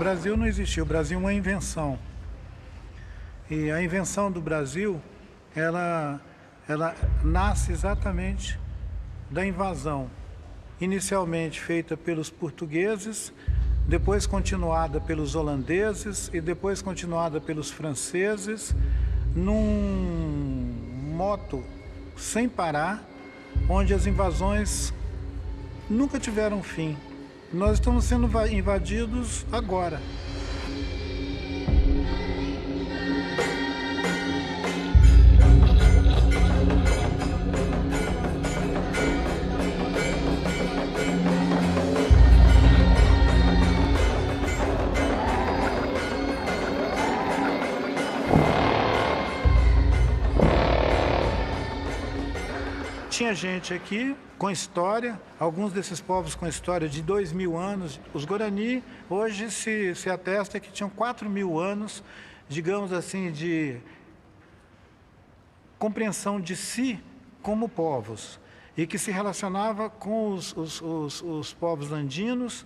Brasil não existiu, o Brasil é uma invenção. E a invenção do Brasil, ela nasce exatamente da invasão, inicialmente feita pelos portugueses, depois continuada pelos holandeses e depois continuada pelos franceses, num moto sem parar, onde as invasões nunca tiveram fim. Nós estamos sendo invadidos agora. Tinha gente aqui com história, alguns desses povos com história de 2.000 anos. Os Guarani hoje se atesta que tinham 4.000 anos, digamos assim, de compreensão de si como povos, e que se relacionava com os povos andinos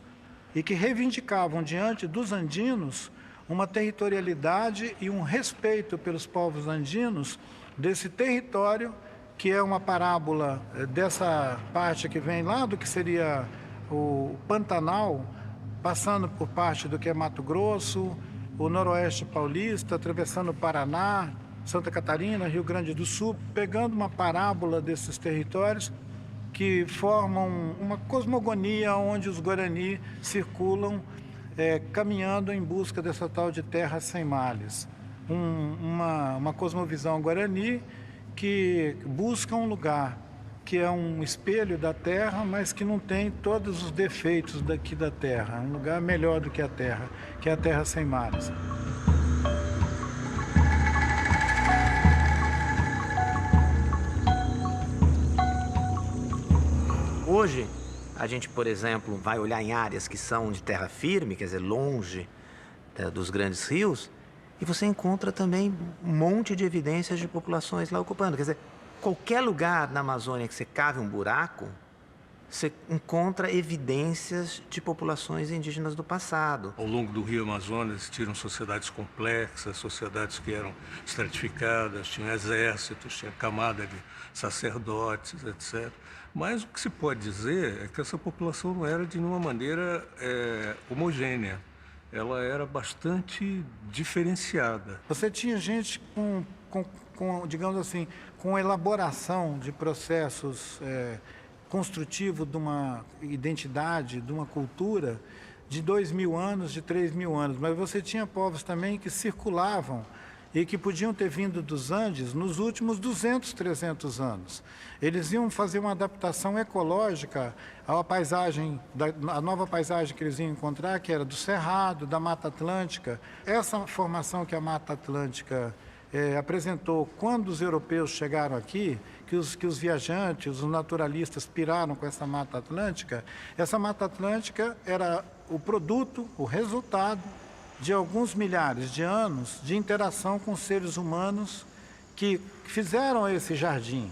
e que reivindicavam diante dos andinos uma territorialidade e um respeito pelos povos andinos desse território, que é uma parábola dessa parte que vem lá do que seria o Pantanal, passando por parte do que é Mato Grosso, o Noroeste Paulista, atravessando o Paraná, Santa Catarina, Rio Grande do Sul, pegando uma parábola desses territórios que formam uma cosmogonia onde os Guarani circulam caminhando em busca dessa tal de terra sem males. Uma cosmovisão Guarani que busca um lugar que é um espelho da terra, mas que não tem todos os defeitos daqui da terra. Um lugar melhor do que a terra sem mares. Hoje, a gente, por exemplo, vai olhar em áreas que são de terra firme, quer dizer, longe dos grandes rios, e você encontra também um monte de evidências de populações lá ocupando. Quer dizer, qualquer lugar na Amazônia que você cave um buraco, você encontra evidências de populações indígenas do passado. Ao longo do rio Amazonas existiram sociedades complexas, sociedades que eram estratificadas, tinha exércitos, tinha camada de sacerdotes, etc. Mas o que se pode dizer é que essa população não era de nenhuma maneira homogênea. Ela era bastante diferenciada. Você tinha gente digamos assim, com elaboração de processos construtivos de uma identidade, de uma cultura de 2.000 anos, de 3.000 anos. Mas você tinha povos também que circulavam e que podiam ter vindo dos Andes nos últimos 200, 300 anos. Eles iam fazer uma adaptação ecológica à paisagem, a nova paisagem que eles iam encontrar, que era do Cerrado, da Mata Atlântica. Essa formação que a Mata Atlântica apresentou quando os europeus chegaram aqui, que os viajantes, os naturalistas piraram com essa Mata Atlântica, essa Mata Atlântica era o produto, o resultado de alguns milhares de anos de interação com seres humanos que fizeram esse jardim.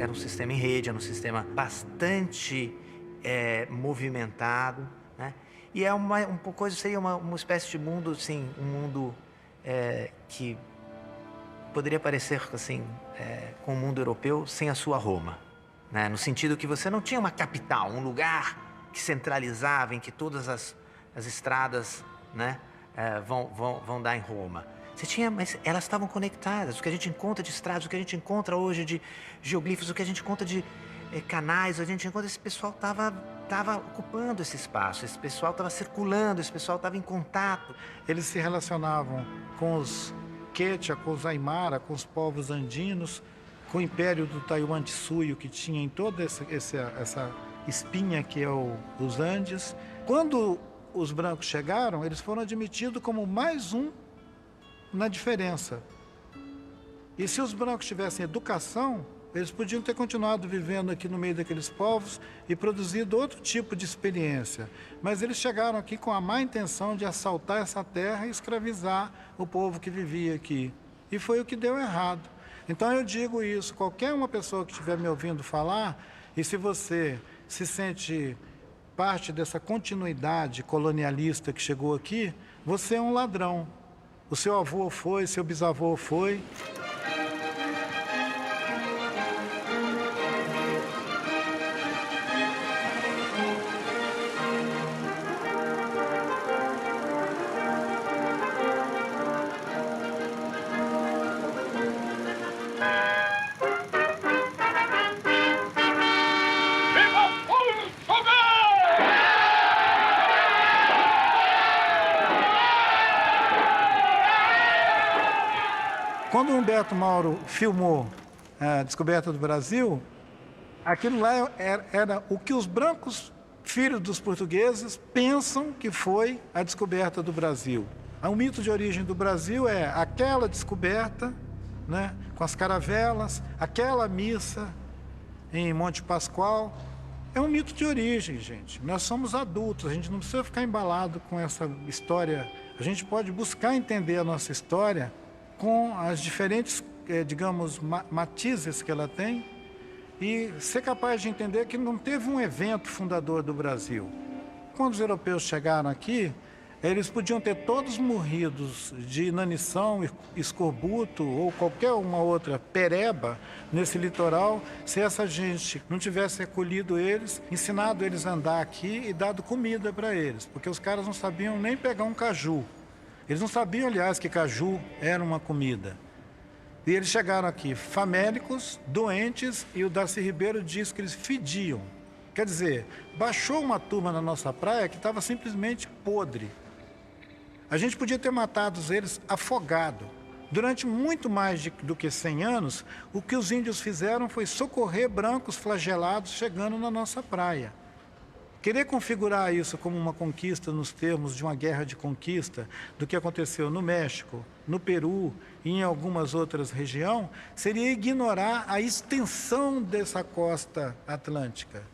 Era um sistema em rede, era um sistema bastante movimentado, né? E é uma coisa, seria uma espécie de mundo, assim, um mundo que poderia parecer, assim, com o mundo europeu sem a sua Roma, né? No sentido que você não tinha uma capital, um lugar que centralizava, em que todas as estradas, né, vão dar em Roma. Você tinha, mas elas estavam conectadas. O que a gente encontra de estradas, o que a gente encontra hoje de geoglifos, o que a gente encontra de canais, a gente encontra, esse pessoal estava ocupando esse espaço, esse pessoal estava circulando, esse pessoal estava em contato. Eles se relacionavam com os Quechua, com os Aymara, com os povos andinos, com o Império do Taiwan de Suyo, que tinha em toda essa espinha que é os Andes. Quando os brancos chegaram, eles foram admitidos como mais um na diferença. E se os brancos tivessem educação, eles podiam ter continuado vivendo aqui no meio daqueles povos e produzido outro tipo de experiência. Mas eles chegaram aqui com a má intenção de assaltar essa terra e escravizar o povo que vivia aqui. E foi o que deu errado. Então eu digo isso, qualquer uma pessoa que estiver me ouvindo falar, e se você se sente parte dessa continuidade colonialista que chegou aqui, você é um ladrão. O seu avô foi, seu bisavô foi. Quando o Humberto Mauro filmou a descoberta do Brasil, aquilo lá era o que os brancos, filhos dos portugueses, pensam que foi a descoberta do Brasil. O mito de origem do Brasil é aquela descoberta, né, com as caravelas, aquela missa em Monte Pascoal. É um mito de origem, gente. Nós somos adultos, a gente não precisa ficar embalado com essa história. A gente pode buscar entender a nossa história com as diferentes, digamos, matizes que ela tem e ser capaz de entender que não teve um evento fundador do Brasil. Quando os europeus chegaram aqui, eles podiam ter todos morridos de inanição, escorbuto ou qualquer uma outra pereba nesse litoral, se essa gente não tivesse acolhido eles, ensinado eles a andar aqui e dado comida para eles, porque os caras não sabiam nem pegar um caju. Eles não sabiam, aliás, que caju era uma comida. E eles chegaram aqui famélicos, doentes, e o Darcy Ribeiro diz que eles fediam. Quer dizer, baixou uma turma na nossa praia que estava simplesmente podre. A gente podia ter matado eles afogado. Durante muito mais do que 100 anos, o que os índios fizeram foi socorrer brancos flagelados chegando na nossa praia. Querer configurar isso como uma conquista nos termos de uma guerra de conquista do que aconteceu no México, no Peru e em algumas outras regiões, seria ignorar a extensão dessa costa atlântica.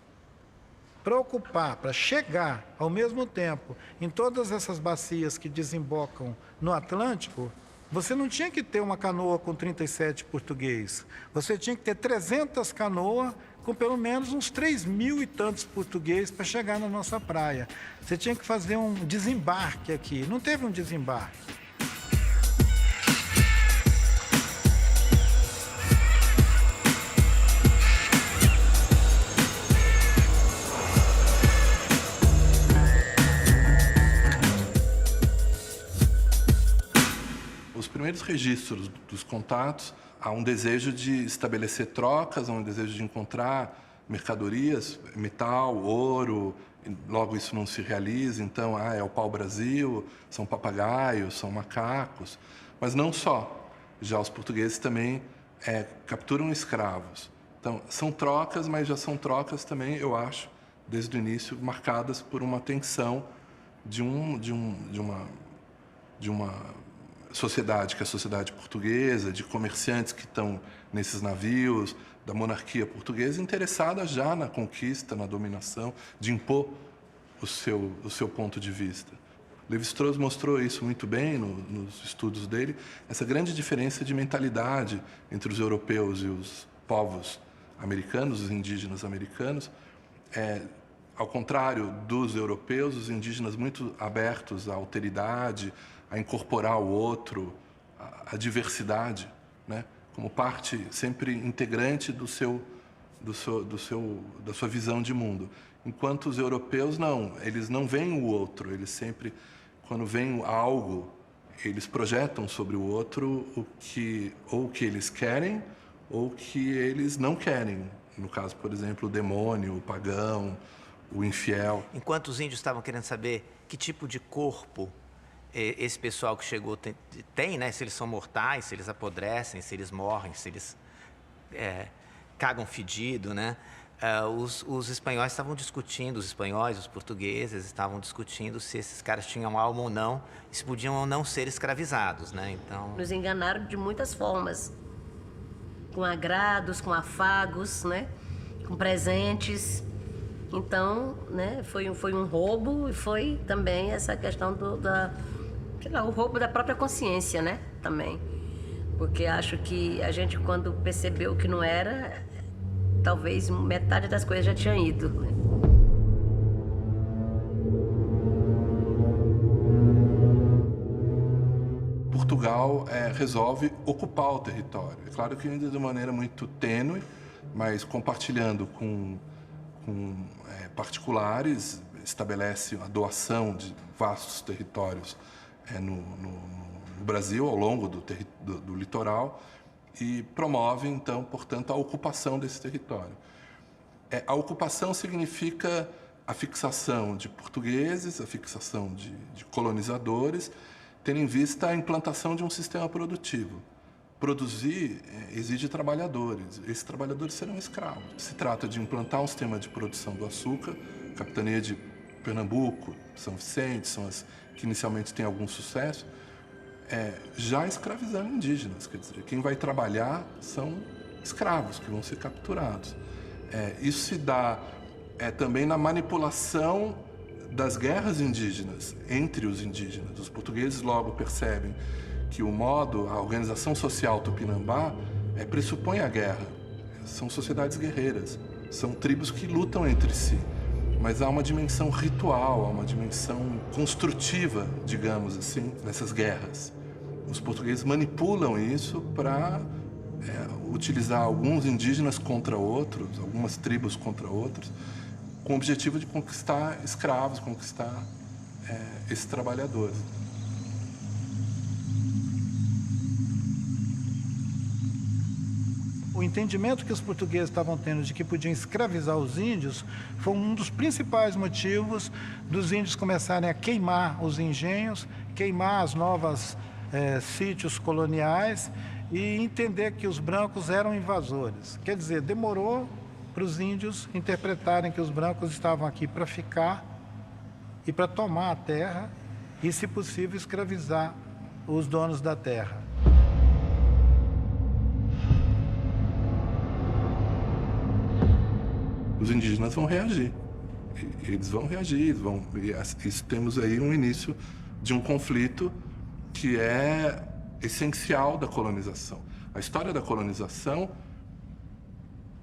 Para ocupar, para chegar ao mesmo tempo em todas essas bacias que desembocam no Atlântico, você não tinha que ter uma canoa com 37 portugueses. Você tinha que ter 300 canoas com pelo menos uns 3.000 e tantos portugueses para chegar na nossa praia. Você tinha que fazer um desembarque aqui. Não teve um desembarque. Os primeiros registros dos contatos, há um desejo de estabelecer trocas, há um desejo de encontrar mercadorias, metal, ouro, logo isso não se realiza, então é o pau-brasil, são papagaios, são macacos, mas não só. Já os portugueses também capturam escravos. Então, são trocas, mas já são trocas também, eu acho, desde o início, marcadas por uma tensão de uma sociedade, que é a sociedade portuguesa, de comerciantes que estão nesses navios, da monarquia portuguesa, interessada já na conquista, na dominação, de impor o seu ponto de vista. Lévi-Strauss mostrou isso muito bem nos estudos dele, essa grande diferença de mentalidade entre os europeus e os povos americanos, os indígenas americanos. Ao contrário dos europeus, os indígenas muito abertos à alteridade, a incorporar o outro, a diversidade. né? Como parte sempre integrante da sua visão de mundo. Enquanto os europeus não, eles não veem o outro, eles sempre, quando veem algo, eles projetam sobre o outro o que eles querem ou o que eles não querem. No caso, por exemplo, o demônio, o pagão, o infiel. Enquanto os índios estavam querendo saber que tipo de corpo esse pessoal que chegou tem, né? Se eles são mortais, se eles apodrecem, se eles morrem, se eles cagam fedido, né? Os espanhóis estavam discutindo, os espanhóis, os portugueses estavam discutindo se esses caras tinham alma ou não, e se podiam ou não ser escravizados, né? Então... Nos enganaram de muitas formas, com agrados, com afagos, né? Com presentes. Então, né? Foi um roubo e foi também essa questão o roubo da própria consciência, né? Também. Porque acho que a gente, quando percebeu que não era, talvez metade das coisas já tinha ido. Né? Portugal resolve ocupar o território. É claro que ainda de maneira muito tênue, mas compartilhando com particulares, estabelece a doação de vastos territórios no Brasil, ao longo do litoral, e promove, então, portanto, a ocupação desse território. A ocupação significa a fixação de portugueses, a fixação de colonizadores, tendo em vista a implantação de um sistema produtivo. Produzir exige trabalhadores. Esses trabalhadores serão escravos. Se trata de implantar um sistema de produção do açúcar, a capitania de Pernambuco, São Vicente, são as que inicialmente têm algum sucesso, já escravizando indígenas. Quer dizer, quem vai trabalhar são escravos que vão ser capturados. Isso se dá também na manipulação das guerras indígenas, entre os indígenas. Os portugueses logo percebem que a organização social tupinambá pressupõe a guerra. São sociedades guerreiras, são tribos que lutam entre si. Mas há uma dimensão ritual, há uma dimensão construtiva, digamos assim, nessas guerras. Os portugueses manipulam isso para utilizar alguns indígenas contra outros, algumas tribos contra outros, com o objetivo de conquistar escravos, conquistar esses trabalhadores. O entendimento que os portugueses estavam tendo de que podiam escravizar os índios foi um dos principais motivos dos índios começarem a queimar os engenhos, queimar as novas sítios coloniais e entender que os brancos eram invasores. Quer dizer, demorou para os índios interpretarem que os brancos estavam aqui para ficar e para tomar a terra e, se possível, escravizar os donos da terra. Os indígenas vão reagir. Eles vão reagir, temos aí um início de um conflito que é essencial da colonização. A história da colonização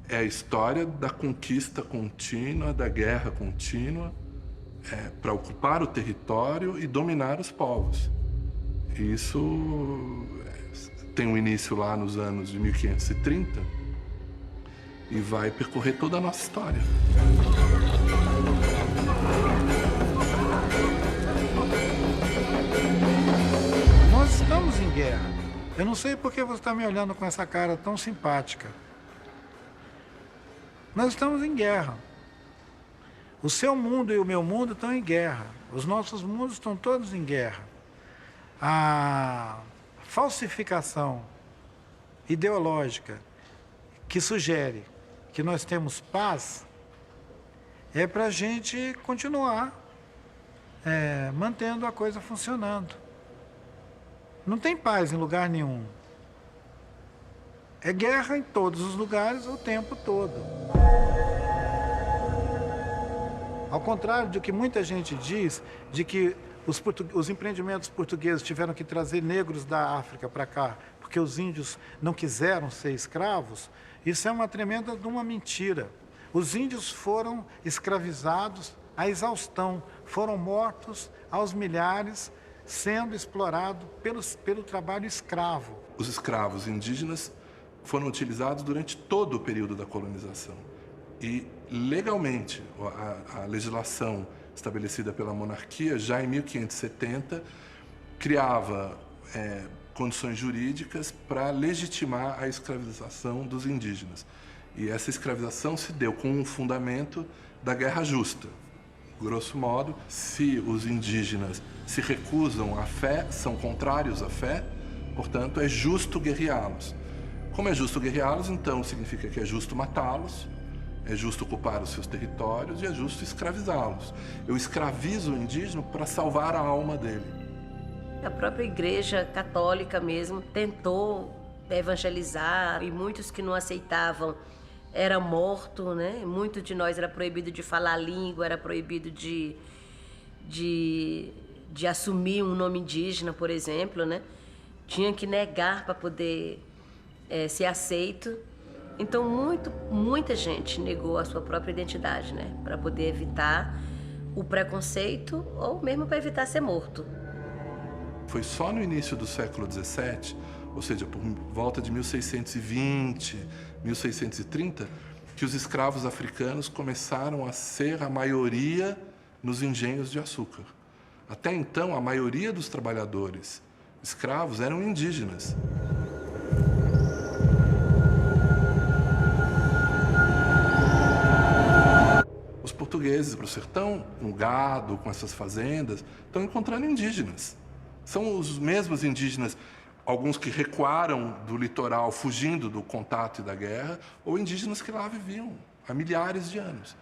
é a história da conquista contínua, da guerra contínua, para ocupar o território e dominar os povos. E isso tem um início lá nos anos de 1530 e vai percorrer toda a nossa história. Nós estamos em guerra. Eu não sei por que você está me olhando com essa cara tão simpática. Nós estamos em guerra. O seu mundo e o meu mundo estão em guerra. Os nossos mundos estão todos em guerra. A falsificação ideológica que sugere que nós temos paz é para a gente continuar mantendo a coisa funcionando. Não tem paz em lugar nenhum. É guerra em todos os lugares o tempo todo. Ao contrário do que muita gente diz, de que os empreendimentos portugueses tiveram que trazer negros da África para cá, porque os índios não quiseram ser escravos, isso é uma tremenda de uma mentira. Os índios foram escravizados à exaustão, foram mortos aos milhares sendo explorado pelo trabalho escravo. Os escravos indígenas foram utilizados durante todo o período da colonização. E, legalmente, a legislação estabelecida pela monarquia, já em 1570, criava condições jurídicas para legitimar a escravização dos indígenas. E essa escravização se deu com um fundamento da guerra justa. Grosso modo, se os indígenas se recusam à fé, são contrários à fé, portanto, é justo guerreá-los. Como é justo guerreá-los, então significa que é justo matá-los, é justo ocupar os seus territórios e é justo escravizá-los. Eu escravizo o indígena para salvar a alma dele. A própria Igreja Católica mesmo tentou evangelizar, e muitos que não aceitavam era morto, né? Muito de nós era proibido de falar a língua, era proibido de assumir um nome indígena, por exemplo, né? Tinha que negar para poder ser aceito. Então, muita gente negou a sua própria identidade, né? Para poder evitar o preconceito ou mesmo para evitar ser morto. Foi só no início do século XVII, ou seja, por volta de 1620, 1630, que os escravos africanos começaram a ser a maioria nos engenhos de açúcar. Até então, a maioria dos trabalhadores escravos eram indígenas. Os portugueses para o sertão, no gado, com essas fazendas, estão encontrando indígenas. São os mesmos indígenas, alguns que recuaram do litoral fugindo do contato e da guerra, ou indígenas que lá viviam há milhares de anos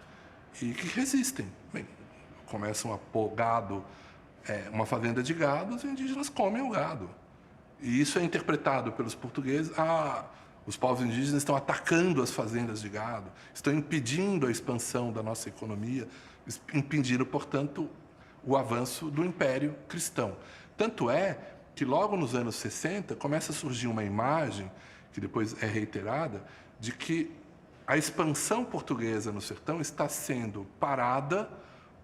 e que resistem. Bem, começam a pôr gado, uma fazenda de gado, os indígenas comem o gado. E isso é interpretado pelos portugueses, os povos indígenas estão atacando as fazendas de gado, estão impedindo a expansão da nossa economia, impedindo, portanto, o avanço do Império Cristão. Tanto é que logo nos anos 60 começa a surgir uma imagem, que depois é reiterada, de que a expansão portuguesa no sertão está sendo parada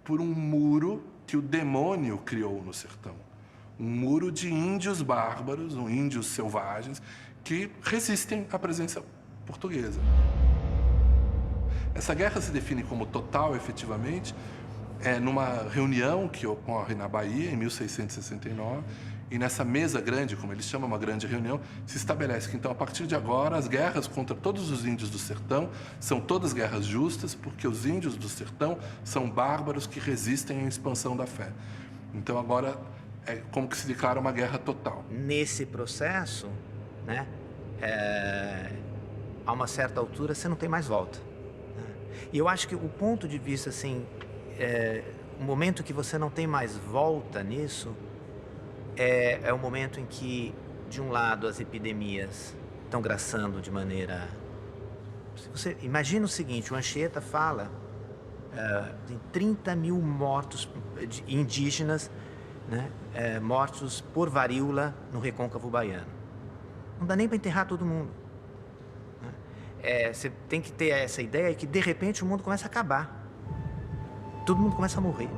por um muro que o demônio criou no sertão. Um muro de índios bárbaros, índios selvagens, que resistem à presença portuguesa. Essa guerra se define como total, efetivamente, numa reunião que ocorre na Bahia, em 1669, e nessa mesa grande, como eles chamam, uma grande reunião, se estabelece que, então, a partir de agora, as guerras contra todos os índios do sertão são todas guerras justas, porque os índios do sertão são bárbaros que resistem à expansão da fé. Então, agora, é como que se declara uma guerra total. Nesse processo, né, a uma certa altura, você não tem mais volta. Né? E eu acho que o ponto de vista, assim, o momento que você não tem mais volta nisso, é o momento em que, de um lado, as epidemias estão graçando de maneira... Você imagina o seguinte, o Anchieta fala em 30 mil mortos indígenas, né, mortos por varíola no recôncavo baiano. Não dá nem para enterrar todo mundo. Você tem que ter essa ideia que, de repente, o mundo começa a acabar. Todo mundo começa a morrer.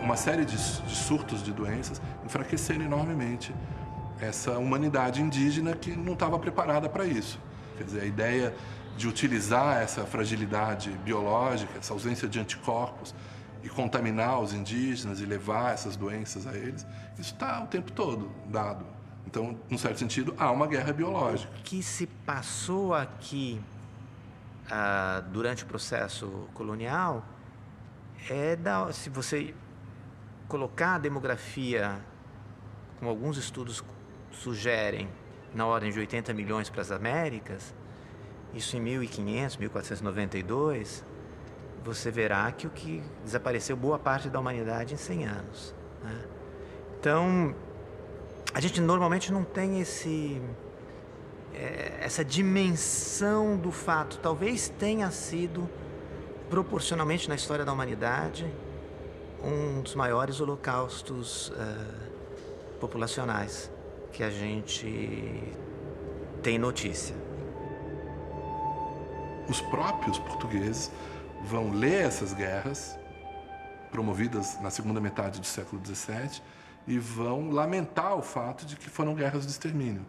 Uma série de surtos de doenças enfraqueceram enormemente essa humanidade indígena que não estava preparada para isso. Quer dizer, a ideia de utilizar essa fragilidade biológica, essa ausência de anticorpos, e contaminar os indígenas e levar essas doenças a eles, isso está o tempo todo dado. Então, num certo sentido, há uma guerra biológica. O que se passou aqui durante o processo colonial se você colocar a demografia, como alguns estudos sugerem, na ordem de 80 milhões para as Américas, isso em 1500, 1492, você verá que o que desapareceu boa parte da humanidade em 100 anos. Né? Então, a gente normalmente não tem essa dimensão do fato. Talvez tenha sido, proporcionalmente na história da humanidade, um dos maiores holocaustos populacionais que a gente tem notícia. Os próprios portugueses vão ler essas guerras, promovidas na segunda metade do século XVII, e vão lamentar o fato de que foram guerras de extermínio.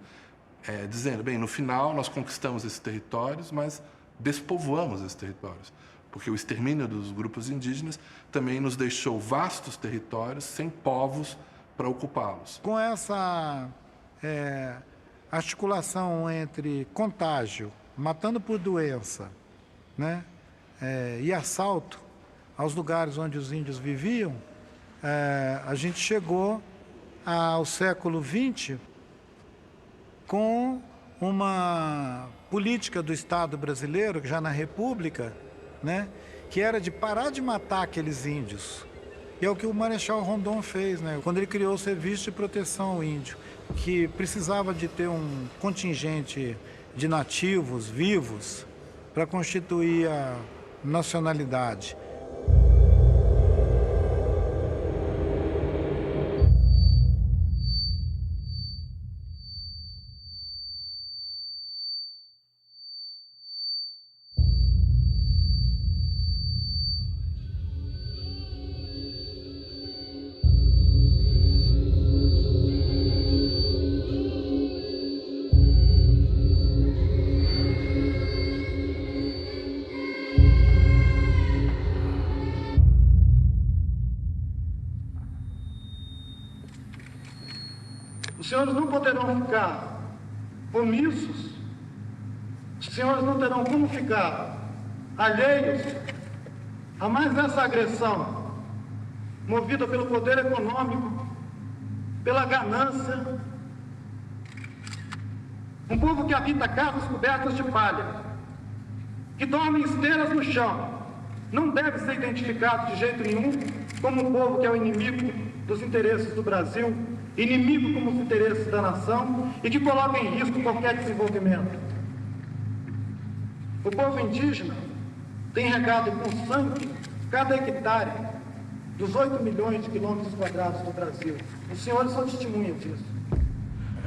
Dizendo, bem, no final nós conquistamos esses territórios, mas despovoamos esses territórios, porque o extermínio dos grupos indígenas também nos deixou vastos territórios sem povos para ocupá-los. Com essa articulação entre contágio, matando por doença, né, e assalto aos lugares onde os índios viviam, a gente chegou ao século XX com uma política do Estado brasileiro, já na República, né, que era de parar de matar aqueles índios. E é o que o Marechal Rondon fez, né, quando ele criou o Serviço de Proteção ao Índio, que precisava de ter um contingente de nativos vivos para constituir a nacionalidade. Os senhores não poderão ficar omissos, os senhores não terão como ficar alheios a mais essa agressão, movida pelo poder econômico, pela ganância. Um povo que habita casas cobertas de palha, que dorme em esteiras no chão, não deve ser identificado de jeito nenhum como um povo que é o inimigo dos interesses do Brasil, inimigo como os interesses da nação e que coloca em risco qualquer desenvolvimento. O povo indígena tem regado com sangue cada hectare dos 8 milhões de quilômetros quadrados do Brasil. Os senhores são testemunhas disso.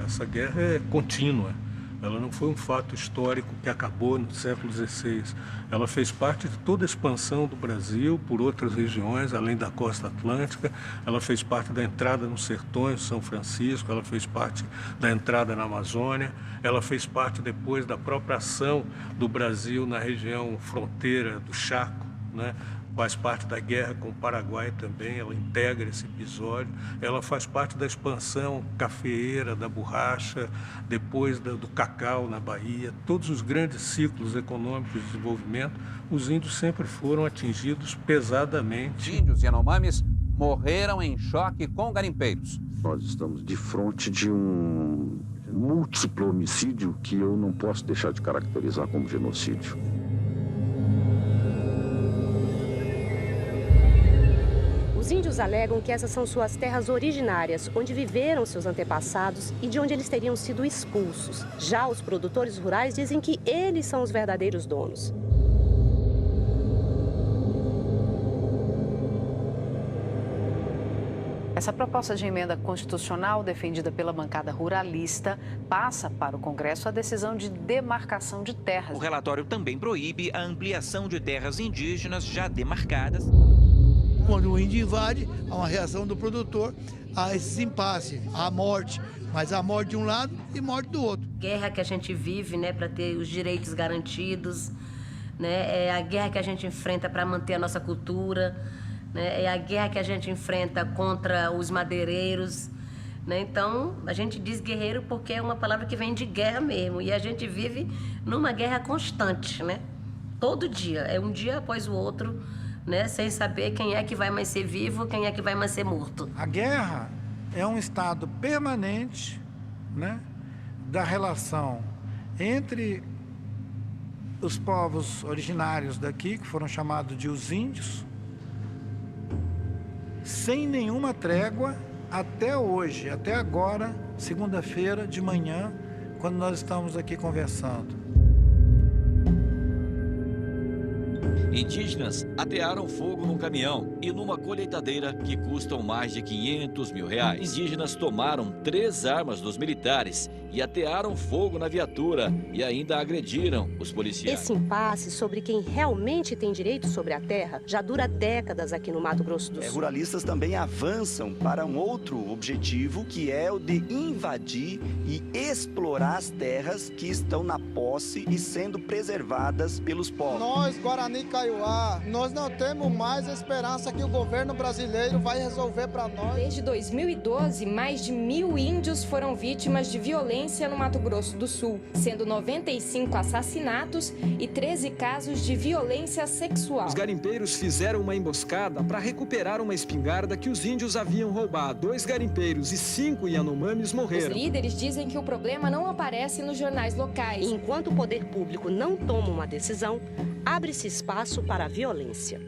Essa guerra é contínua. Ela não foi um fato histórico que acabou no século XVI. Ela fez parte de toda a expansão do Brasil por outras regiões, além da costa atlântica. Ela fez parte da entrada nos sertões, São Francisco. Ela fez parte da entrada na Amazônia. Ela fez parte depois da própria ação do Brasil na região fronteira do Chaco, né? Faz parte da guerra com o Paraguai também, ela integra esse episódio. Ela faz parte da expansão cafeeira, da borracha, depois do cacau na Bahia. Todos os grandes ciclos econômicos de desenvolvimento, os índios sempre foram atingidos pesadamente. Índios Yanomamis morreram em choque com garimpeiros. Nós estamos de frente de um múltiplo homicídio que eu não posso deixar de caracterizar como genocídio. Os índios alegam que essas são suas terras originárias, onde viveram seus antepassados e de onde eles teriam sido expulsos. Já os produtores rurais dizem que eles são os verdadeiros donos. Essa proposta de emenda constitucional defendida pela bancada ruralista passa para o Congresso a decisão de demarcação de terras. O relatório também proíbe a ampliação de terras indígenas já demarcadas. Quando o índio invade, há uma reação do produtor a esses impasses, a morte, mas a morte de um lado e morte do outro. Guerra que a gente vive, né, para ter os direitos garantidos, né, é a guerra que a gente enfrenta para manter a nossa cultura, né, é a guerra que a gente enfrenta contra os madeireiros, né? Então, a gente diz guerreiro porque é uma palavra que vem de guerra mesmo, e a gente vive numa guerra constante, né? Todo dia, é um dia após o outro, né, sem saber quem é que vai mais ser vivo, quem é que vai mais ser morto. A guerra é um estado permanente, né, da relação entre os povos originários daqui, que foram chamados de os índios, sem nenhuma trégua até hoje, até agora, segunda-feira de manhã, quando nós estamos aqui conversando. Indígenas atearam fogo num caminhão e numa colheitadeira que custam mais de R$500 mil. Indígenas tomaram 3 armas dos militares e atearam fogo na viatura e ainda agrediram os policiais. Esse impasse sobre quem realmente tem direito sobre a terra já dura décadas aqui no Mato Grosso do Sul. Ruralistas também avançam para um outro objetivo, que é o de invadir e explorar as terras que estão na posse e sendo preservadas pelos povos. Nós, Guarani Kaiowá, nós não temos mais esperança que o governo brasileiro vai resolver para nós. Desde 2012, mais de 1.000 índios foram vítimas de violência no Mato Grosso do Sul, sendo 95 assassinatos e 13 casos de violência sexual. Os garimpeiros fizeram uma emboscada para recuperar uma espingarda que os índios haviam roubado. 2 garimpeiros e 5 Yanomamis morreram. Os líderes dizem que o problema não aparece nos jornais locais. E enquanto o poder público não toma uma decisão, abre-se espaço para a violência.